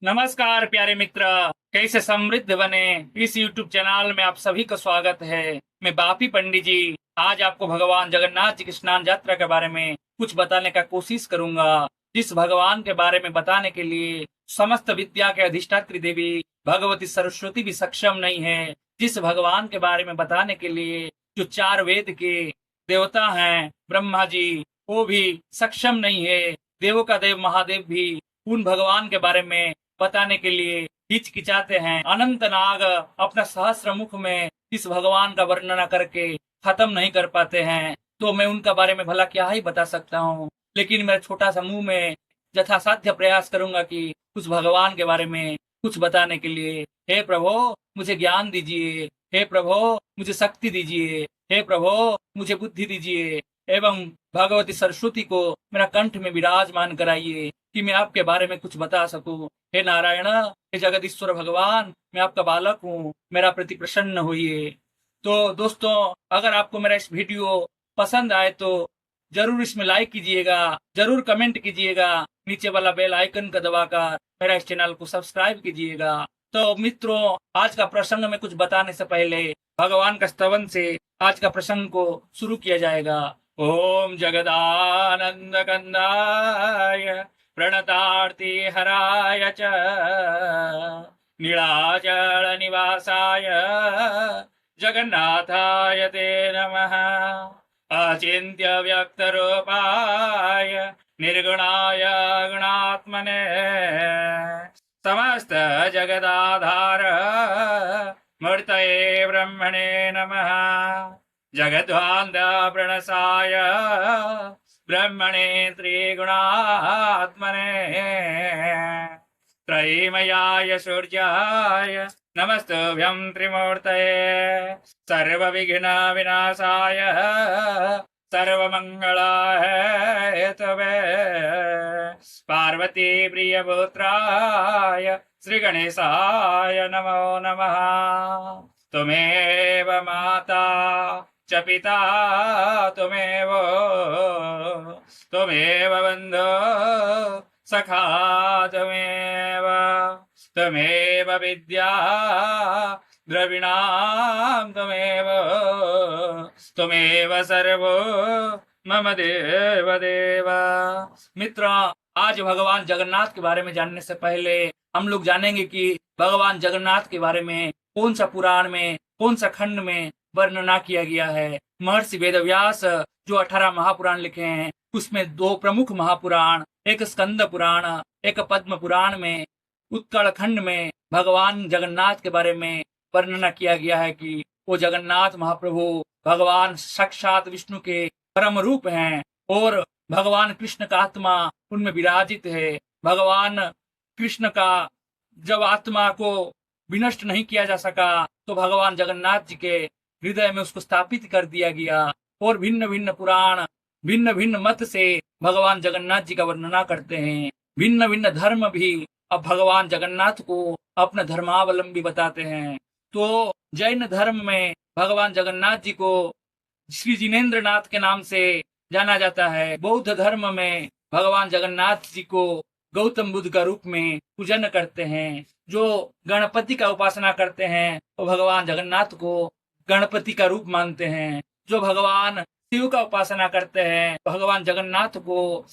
नमस्कार प्यारे मित्र। कैसे समृद्ध बने इस YouTube चैनल में आप सभी का स्वागत है। मैं बापी पंडित जी आज आपको भगवान जगन्नाथ जी की स्नान यात्रा के बारे में कुछ बताने का कोशिश करूंगा। जिस भगवान के बारे में बताने के लिए समस्त विद्या के अधिष्ठात्री देवी भगवती सरस्वती भी सक्षम नहीं है, जिस भगवान के बारे में बताने के लिए जो चार वेद के देवता हैं ब्रह्मा जी, वो भी सक्षम नहीं है। देवों का देव महादेव भी उन भगवान के बारे में बताने के लिए हिचकिचाते हैं। अनंत नाग अपना सहस्त्र मुख में इस भगवान का वर्णन करके खत्म नहीं कर पाते हैं, तो मैं उनका बारे में भला क्या ही बता सकता हूँ। लेकिन मेरा छोटा सा मुंह में यथासाध्य प्रयास करूंगा कि उस भगवान के बारे में कुछ बताने के लिए। हे प्रभु, मुझे ज्ञान दीजिए। हे प्रभु, मुझे शक्ति दीजिए। हे प्रभु, मुझे बुद्धि दीजिए एवं भगवती सरस्वती को मेरा कंठ में विराजमान कराइए कि मैं आपके बारे में कुछ बता सकूं। हे नारायण, हे जगदीश्वर भगवान, मैं आपका बालक हूँ, मेरा प्रति प्रसन्न होइए। तो दोस्तों, अगर आपको मेरा इस वीडियो पसंद आए तो जरूर इसमें लाइक कीजिएगा, जरूर कमेंट कीजिएगा, नीचे वाला बेल आइकन का दबाकर मेरा इस चैनल को सब्सक्राइब कीजिएगा। तो मित्रों, आज का प्रसंग में कुछ बताने से पहले भगवान का स्तवन से आज का प्रसंग को शुरू किया जाएगा। ओम जगदानंद कंदाय प्रणतार्ति हराय च नीलाचल निवासाय जगन्नाथाय ते नमः। अचिन्त्य व्यक्त रूपाय निर्गुणाय गुणात्मने समस्त जगदाधार मूर्तये ब्रह्मणे नमः। जगद्वान्त प्रणसाय ब्रह्मणे त्रिगुणात्मने त्रयीमयाय सूर्याय नमस्तुभ्यं त्रिमूर्तये सर्वविघ्न विनाशाय सर्वमंगलाय हेतवे पार्वती प्रियपुत्राय श्री गणेशाय नमो नमः। तुमेव माता च पिता तुमेव बन्धो सखा तुमेव विद्या द्रविणां तुमेव सर्वो मम देव देव। मित्र, आज भगवान जगन्नाथ के बारे में जानने से पहले हम लोग जानेंगे कि भगवान जगन्नाथ के बारे में कौन सा पुराण में, कौन सा खंड में वर्णना किया गया है। महर्षि वेदव्यास जो 18 महापुराण लिखे हैं, उसमें 2 प्रमुख महापुराण, एक स्कंद पुराण, एक पद्म पुराण में उत्कल खंड में भगवान जगन्नाथ के बारे में वर्णना किया गया है कि वो जगन्नाथ महाप्रभु भगवान साक्षात विष्णु के परम रूप हैं और भगवान कृष्ण का आत्मा उनमें विराजित है। भगवान कृष्ण का जब आत्मा को विनष्ट नहीं किया जा सका तो भगवान जगन्नाथ जी के हृदय में उसको स्थापित कर दिया गया और भिन्न भिन्न पुराण, भिन्न भिन्न मत से भगवान जगन्नाथ जी का वर्णना करते हैं। भिन्न भिन्न धर्म भी अब भगवान जगन्नाथ को अपना धर्मावलंबी बताते हैं। तो जैन धर्म में भगवान जगन्नाथ जी को श्री जिनेन्द्र नाथ के नाम से जाना जाता है। बौद्ध धर्म में भगवान जगन्नाथ जी को गौतम बुद्ध का रूप में पूजन करते हैं। जो गणपति का उपासना करते हैं वो भगवान जगन्नाथ को गणपति का रूप मानते हैं। जो भगवान शिव का उपासना करते हैं भगवान जगन्नाथ को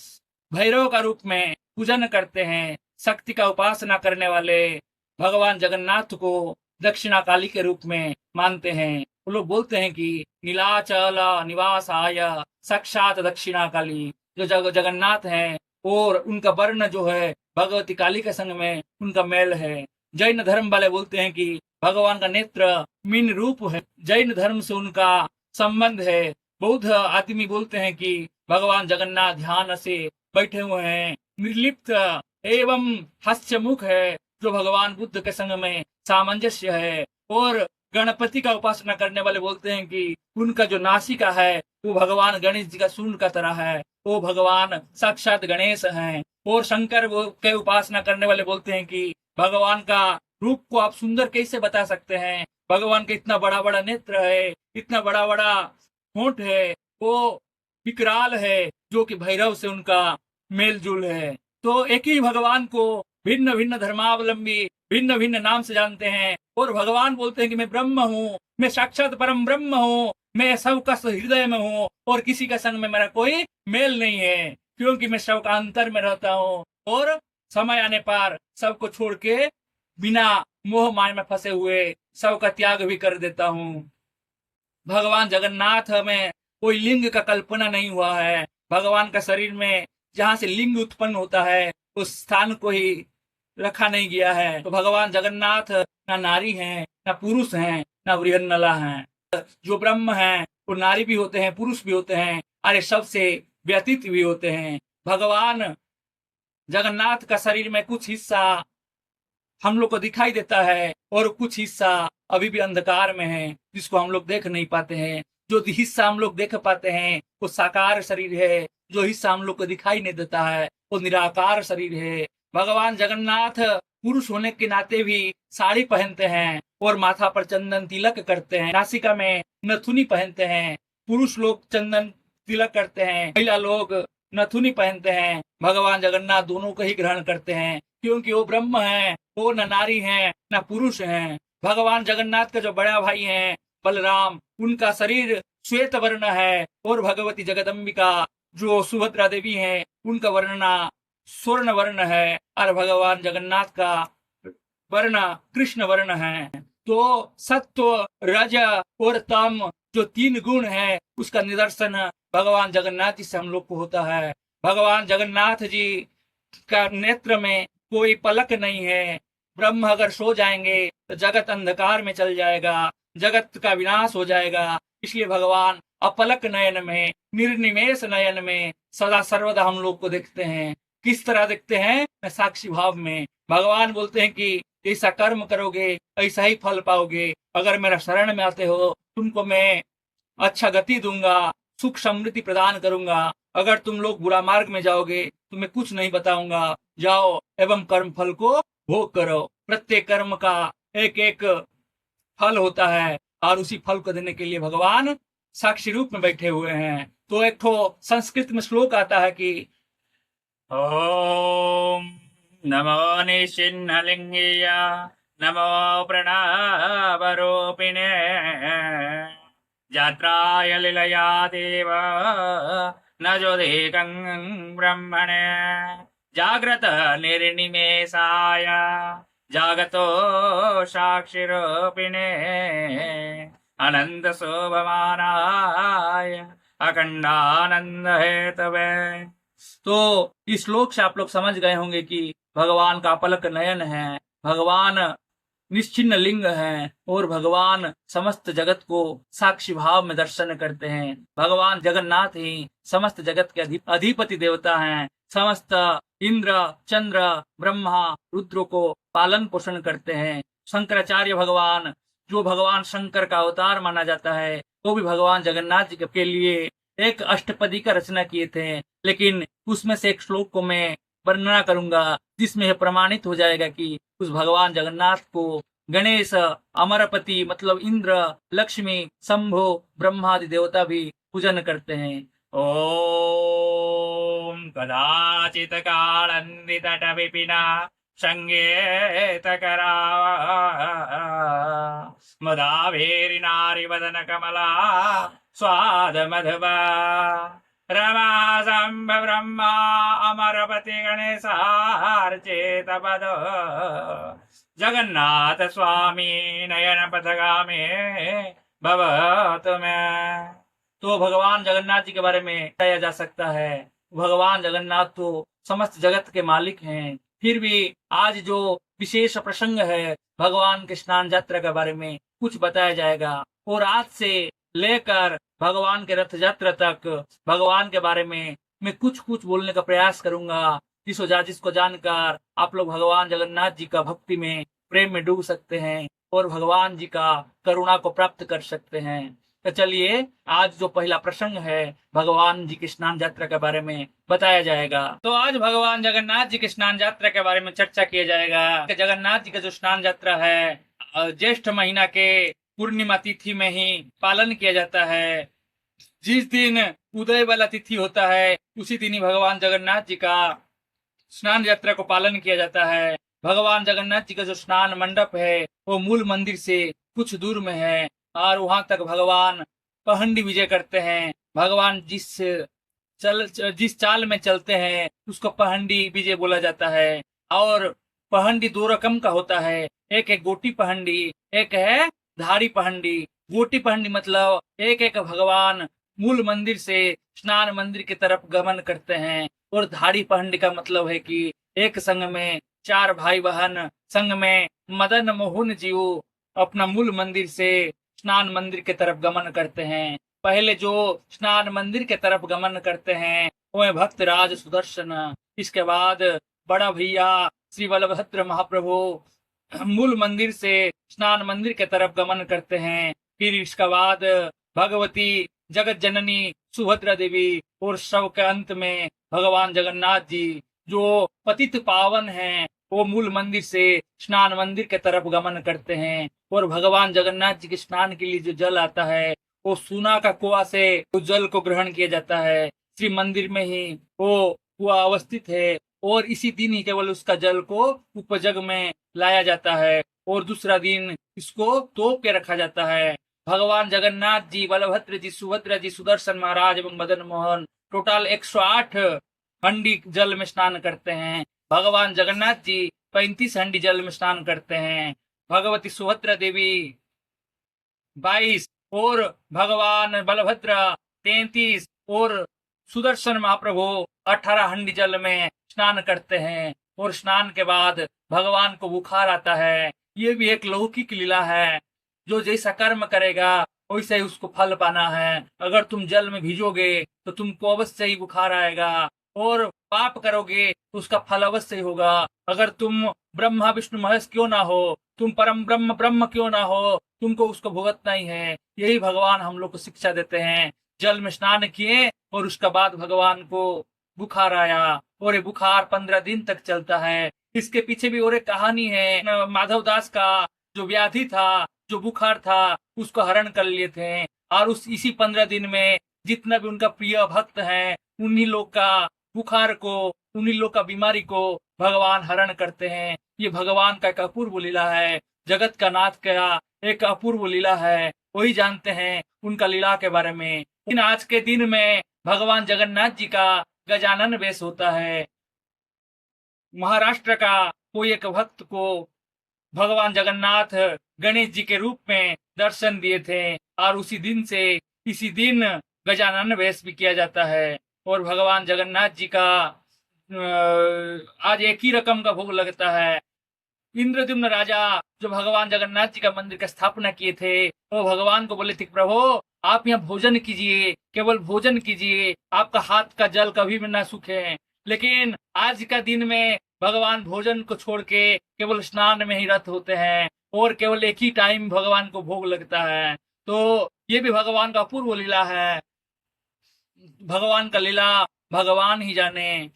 भैरव का रूप में पूजन करते हैं। शक्ति का उपासना करने वाले भगवान जगन्नाथ को दक्षिणा काली के रूप में मानते हैं। वो लोग बोलते हैं कि नीलाचल निवासाय साक्षात दक्षिणा काली। जो जगन्नाथ हैं और उनका वर्ण जो है भगवती काली के संग में उनका मेल है। जैन धर्म वाले बोलते हैं कि भगवान का नेत्र मीन रूप है, जैन धर्म से उनका संबंध है। बौद्ध आदमी बोलते हैं कि भगवान जगन्नाथ ध्यान से बैठे हुए हैं, निर्लिप्त एवं हास्यमुख है, जो भगवान बुद्ध के संग में सामंजस्य है। और गणपति का उपासना करने वाले बोलते हैं कि उनका जो नासिका है वो भगवान गणेश जी का सूंड का तरह है, वो भगवान साक्षात गणेश हैं। और शंकर वो के उपासना करने वाले बोलते हैं कि भगवान का रूप को आप सुंदर कैसे बता सकते हैं, भगवान का इतना बड़ा बड़ा नेत्र है, इतना बड़ा बड़ा होंठ है, वो विकराल है, जो कि भैरव से उनका मेल जोल है। तो एक ही भगवान को भिन्न भिन्न धर्मावलंबी भिन्न भिन्न नाम से जानते हैं। और भगवान बोलते हैं कि मैं ब्रह्म हूँ, मैं साक्षात परम ब्रह्म हूँ, मैं सबका हृदय में हूँ और किसी का संग में मेरा कोई मेल नहीं है, क्योंकि मैं सबका अंतर में रहता हूँ और समय आने पर सबको छोड़ के बिना मोह माया में फंसे हुए सबका त्याग भी कर देता हूँ। भगवान जगन्नाथ में कोई लिंग का कल्पना नहीं हुआ है। भगवान का शरीर में जहाँ से लिंग उत्पन्न होता है उस स्थान को ही रखा नहीं गया है। तो भगवान जगन्नाथ ना नारी हैं, ना पुरुष हैं, ना वृहन्नला हैं। जो ब्रह्म हैं वो नारी भी होते हैं, पुरुष भी होते हैं, अरे सबसे व्यतीत भी होते हैं। भगवान जगन्नाथ का शरीर में कुछ हिस्सा हम लोग को दिखाई देता है और कुछ हिस्सा अभी भी अंधकार में है, जिसको हम लोग देख नहीं पाते हैं। जो हिस्सा हम लोग देख पाते हैं वो साकार शरीर है, जो हिस्सा हम लोग को दिखाई नहीं देता है वो निराकार शरीर है। भगवान जगन्नाथ पुरुष होने के नाते भी साड़ी पहनते हैं और माथा पर चंदन तिलक करते हैं, नासिका में नथुनी पहनते हैं। पुरुष लोग चंदन तिलक करते हैं, महिला लोग नथुनी पहनते हैं। भगवान जगन्नाथ दोनों को ही ग्रहण करते हैं, क्योंकि वो ब्रह्म है, वो न नारी है न पुरुष है। भगवान जगन्नाथ का जो बड़ा भाई है बलराम, उनका शरीर श्वेत वर्ण है और भगवती जगदम्बिका जो सुभद्रा देवी है उनका वर्णना स्वर्ण वर्ण है और भगवान जगन्नाथ का वर्ण कृष्ण वर्ण है। तो सत्व रज और तम जो तीन गुण है उसका निदर्शन भगवान जगन्नाथ जी से हम लोग को होता है। भगवान जगन्नाथ जी का नेत्र में कोई पलक नहीं है। ब्रह्म अगर सो जाएंगे तो जगत अंधकार में चल जाएगा, जगत का विनाश हो जाएगा। इसलिए भगवान अपलक नयन में, निर्निमेष नयन में सदा सर्वदा हम लोग को देखते हैं। किस तरह देखते हैं? साक्षी भाव में। भगवान बोलते हैं कि ऐसा कर्म करोगे ऐसा ही फल पाओगे। अगर मेरा शरण में आते हो तुमको मैं अच्छा गति दूंगा, सुख समृद्धि प्रदान करूंगा। अगर तुम लोग बुरा मार्ग में जाओगे तो मैं कुछ नहीं बताऊंगा। जाओ एवं कर्म फल को भोग करो। प्रत्येक कर्म का एक एक फल होता है और उसी फल को देने के लिए भगवान साक्षी रूप में बैठे हुए हैं। तो एक ठो संस्कृत में श्लोक आता है कि ओम नमो निश्चिन्नलिंगीय नमो प्रणवरूपिणे जात्राय लीलया देव न ज्योतिकं ब्रह्मणे जाग्रत निर्निमेषाय जागतो साक्षिरूपिणे अनंत शोभमानाय अखंडानंद हेतवे। तो इस श्लोक से आप लोग समझ गए होंगे कि भगवान का पलक नयन है, भगवान निश्चिन्न लिंग है और भगवान समस्त जगत को साक्षी भाव में दर्शन करते हैं। भगवान जगन्नाथ ही समस्त जगत के अधिपति देवता हैं। समस्त इंद्र चंद्र ब्रह्मा रुद्र को पालन पोषण करते हैं। शंकराचार्य भगवान जो भगवान शंकर का अवतार माना जाता है वो भी भगवान जगन्नाथ जी के लिए एक अष्टपदी का रचना किए थे। लेकिन उसमें से एक श्लोक को मैं वर्णना करूंगा जिसमें प्रमाणित हो जाएगा कि उस भगवान जगन्नाथ को गणेश, अमरपति मतलब इंद्र, लक्ष्मी, शंभु, ब्रह्मादि देवता भी पूजन करते हैं। ओम कदाचित कालंदित विपिना संगेतकरा मदावेरी नारी वदन कमला स्वाद मधुवा रमा शंभ ब्रह्मा अमरपति गणेशार्चित पद जगन्नाथ स्वामी नयन पथगामी भवतु में। तो भगवान जगन्नाथ जी के बारे में बताया जा सकता है। भगवान जगन्नाथ तो समस्त जगत के मालिक हैं। फिर भी आज जो विशेष प्रसंग है भगवान के स्नान यात्रा के बारे में कुछ बताया जाएगा और आज से लेकर भगवान के रथ यात्रा तक भगवान के बारे में मैं कुछ कुछ बोलने का प्रयास करूंगा, जिसको जानकर आप लोग भगवान जगन्नाथ जी का भक्ति में प्रेम में डूब सकते हैं और भगवान जी का करुणा को प्राप्त कर सकते हैं। तो चलिए आज जो पहला प्रसंग है भगवान जी की स्नान यात्रा के बारे में बताया जाएगा। तो आज भगवान जगन्नाथ जी की स्नान यात्रा के बारे में चर्चा किया जाएगा। जगन्नाथ जी का जो स्नान यात्रा है ज्येष्ठ महीना के पूर्णिमा तिथि में ही पालन किया जाता है। जिस दिन उदय वाला तिथि होता है उसी दिन ही भगवान जगन्नाथ जी का स्नान यात्रा को पालन किया जाता है। भगवान जगन्नाथ जी का जो स्नान मंडप है वो मूल मंदिर से कुछ दूर में है और वहां तक भगवान पहंडी विजय करते हैं। भगवान जिस चाल में चलते हैं उसको पहंडी विजय बोला जाता है। और पहंडी दो रकम का होता है, एक है गोटी पहंडी, एक है धारी पहंडी। गोटी पहंडी मतलब एक एक भगवान मूल मंदिर से स्नान मंदिर की तरफ गमन करते हैं। और धारी पहंडी का मतलब है कि एक संग में चार भाई बहन संग में मदन मोहन जीव अपना मूल मंदिर से स्नान मंदिर की तरफ गमन करते हैं। पहले जो स्नान मंदिर के तरफ गमन करते हैं वो है भक्तराज सुदर्शन। इसके बाद बड़ा भैया श्री बलभद्र महाप्रभु मूल मंदिर से स्नान मंदिर के तरफ गमन करते हैं। फिर इसके बाद भगवती जगत जननी सुभद्रा देवी और शव के अंत में भगवान जगन्नाथ जी जो पतित पावन हैं वो मूल मंदिर से स्नान मंदिर के तरफ गमन करते हैं। और भगवान जगन्नाथ जी के स्नान के लिए जो जल आता है वो सोना का कुआं से उस जल को ग्रहण किया जाता है। श्री मंदिर में ही वो कुआं अवस्थित है और इसी दिन ही केवल उसका जल को उपजग में लाया जाता है और दूसरा दिन इसको तोप के रखा जाता है। भगवान जगन्नाथ जी, बलभद्र जी, सुभद्रा जी, सुदर्शन महाराज एवं मदन मोहन टोटल 108 हंडी जल में स्नान करते हैं। भगवान जगन्नाथ जी 35 हंडी जल में स्नान करते हैं। भगवती सुभद्रा देवी 22 और भगवान बलभद्र 33 और सुदर्शन महाप्रभु 18 हंडी जल में स्नान करते हैं। और स्नान के बाद भगवान को बुखार आता है। ये भी एक लौकिक लीला है। जो जैसा कर्म करेगा वैसे ही उसको फल पाना है। अगर तुम जल में भीजोगे तो तुमको अवश्य ही बुखार आएगा और पाप करोगे तो उसका फल अवश्य ही होगा। अगर तुम ब्रह्मा विष्णु महेश क्यों ना हो, तुम परम ब्रह्म ब्रह्म क्यों ना हो, तुमको उसको भुगतना ही है। यही भगवान हम लोग को शिक्षा देते हैं। जल में स्नान किए और उसके बाद भगवान को बुखार आया और ये बुखार 15 दिन तक चलता है। इसके पीछे भी और एक कहानी है। माधव दास का जो व्याधि था, जो बुखार था, उसको हरण कर लिए थे और उस इसी 15 दिन में जितना भी उनका प्रिय भक्त है उन्हीं लोग का बुखार को, उन्हीं लोग का बीमारी को भगवान हरण करते हैं। ये भगवान का एक अपूर्व लीला है। जगत का नाथ का एक अपूर्व लीला है। वही जानते हैं उनका लीला के बारे में। इन आज के दिन में भगवान जगन्नाथ जी का गजानन वेश होता है। महाराष्ट्र का कोई एक भक्त को भगवान जगन्नाथ गणेश जी के रूप में दर्शन दिए थे और इसी दिन गजानन वेश भी किया जाता है। और भगवान जगन्नाथ जी का आज एक ही रकम का भोग लगता है। इंद्रद्युम्न राजा जो भगवान जगन्नाथ जी का मंदिर का स्थापना किए थे वो भगवान को बोले थे, प्रभु आप यहाँ भोजन कीजिए, केवल भोजन कीजिए, आपका हाथ का जल कभी भी ना सूखे। लेकिन आज का दिन में भगवान भोजन को छोड़ के केवल स्नान में ही रत होते हैं और केवल एक ही टाइम भगवान को भोग लगता है। तो ये भी भगवान का अपूर्व लीला है। भगवान का लीला भगवान ही जाने।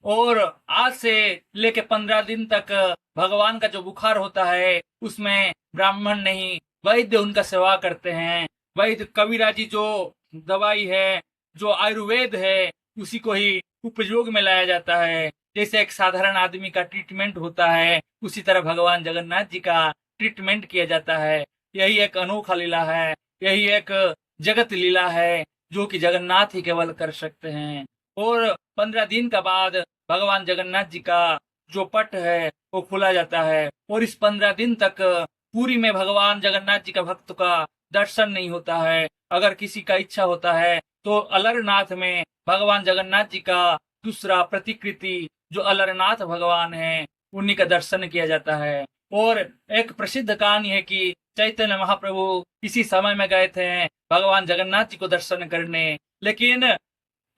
और आज से लेके 15 दिन तक भगवान का जो बुखार होता है उसमें ब्राह्मण नहीं वैद्य उनका सेवा करते हैं। वैद्य कबीराजी जो दवाई है, जो आयुर्वेद है, उसी को ही उपयोग में लाया जाता है। जैसे एक साधारण आदमी का ट्रीटमेंट होता है उसी तरह भगवान जगन्नाथ जी का ट्रीटमेंट किया जाता है। यही एक अनोखा लीला है, यही एक जगत लीला है जो कि जगन्नाथ ही केवल कर सकते हैं। और 15 दिन का बाद भगवान जगन्नाथ जी का जो पट है वो खोला जाता है और इस 15 दिन तक पूरी में भगवान जगन्नाथ जी का भक्त का दर्शन नहीं होता है। अगर किसी का इच्छा होता है तो अलरनाथ में भगवान जगन्नाथ जी का दूसरा प्रतिकृति जो अलरनाथ भगवान है उन्हीं का दर्शन किया जाता है। और एक प्रसिद्ध कहानी है कि चैतन्य महाप्रभु इसी समय में गए थे भगवान जगन्नाथ जी को दर्शन करने, लेकिन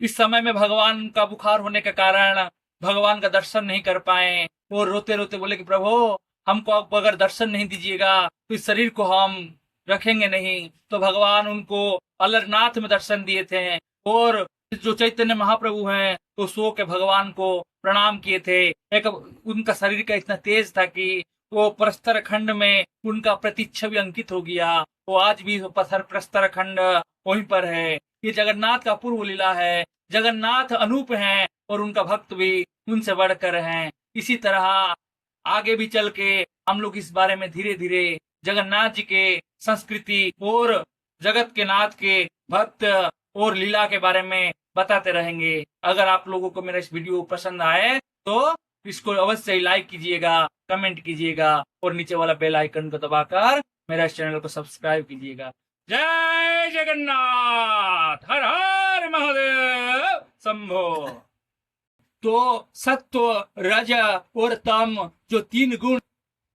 इस समय में भगवान का बुखार होने के कारण भगवान का दर्शन नहीं कर पाए। वो रोते रोते बोले कि प्रभु हमको अब अगर दर्शन नहीं दीजिएगा तो इस शरीर को हम रखेंगे नहीं। तो भगवान उनको अलरनाथ में दर्शन दिए थे और जो चैतन्य महाप्रभु हैं तो सो के भगवान को प्रणाम किए थे। एक उनका शरीर का इतना तेज था कि वो प्रस्तर खंड में उनका प्रतिच्छवि अंकित हो गया। वो आज भी प्रस्तर खंड वहीं पर है। ये जगन्नाथ का पूर्व लीला है। जगन्नाथ अनूप हैं और उनका भक्त भी उनसे बढ़कर हैं। इसी तरह आगे भी चल के हम लोग इस बारे में धीरे धीरे जगन्नाथ जी के संस्कृति और जगत के नाथ के भक्त और लीला के बारे में बताते रहेंगे। अगर आप लोगों को मेरा इस वीडियो पसंद आए तो इसको अवश्य ही लाइक कीजिएगा, कमेंट कीजिएगा और नीचे वाला बेल आइकन को दबाकर मेरा इस चैनल को सब्सक्राइब कीजिएगा। जय जगन्नाथ, हर हर महादेव शंभो। तो सत्व, रज और तम जो 3 गुण